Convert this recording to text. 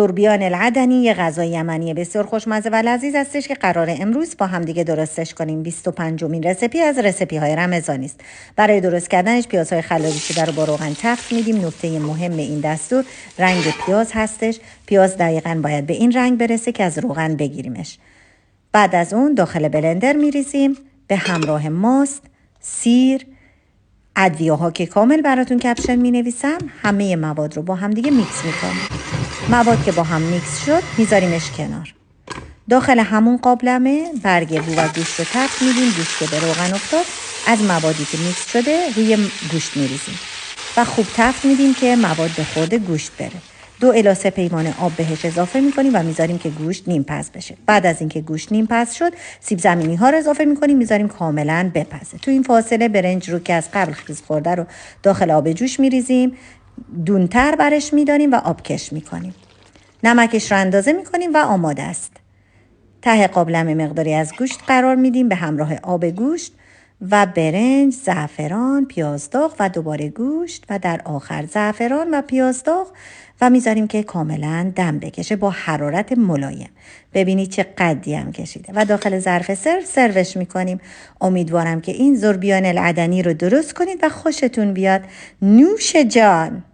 زربیان العدنی یه غذای یمنی بسیار خوشمزه و لذیذ هستش که قراره امروز با هم دیگه درستش کنیم. 25مین رسیپی از رسیپی های رمضانی است. برای درست کردنش پیازهای خلالی شده رو با روغن تفت میدیم. نکته مهم این دستور رنگ پیاز هستش. پیاز دقیقاً باید به این رنگ برسه که از روغن بگیریمش. بعد از اون داخل بلندر میریزیم به همراه ماست، سیر، ادویه‌ها که کامل براتون کپشن می‌نویسم. همه مواد رو با هم دیگه میکس می‌کنیم. مواد که با هم میکس شد میذاریمش کنار. داخل همون قابلمه برگ بو و گوشت رو تفت میدیم. گوشت که به روغن افتاد از موادی که میکس شده روی گوشت میریزیم و خوب تفت میدیم که مواد به خورد گوشت بره. 2 الی 3 پیمان آب بهش اضافه میکنیم و میذاریم که گوشت نیم پز بشه. بعد از اینکه گوشت نیم پز شد سیب زمینی ها رو اضافه میکنیم، میذاریم کاملا بپزه. تو این فاصله برنج رو که از قبل خیس خورده رو داخل آب جوش میریزیم، دونتر برش میداریم و آبکش میکنیم. نمکش رو اندازه میکنیم و آماده است. ته قابلمه مقداری از گوشت قرار میدیم به همراه آب گوشت و برنج، زعفران، پیاز داغ و دوباره گوشت و در آخر زعفران و پیاز داغ و میذاریم که کاملا دم بکشه با حرارت ملایم. ببینید چه قدی هم کشیده و داخل ظرف سروش میکنیم. امیدوارم که این زربیان العدنی رو درست کنید و خوشتون بیاد. نوش جان.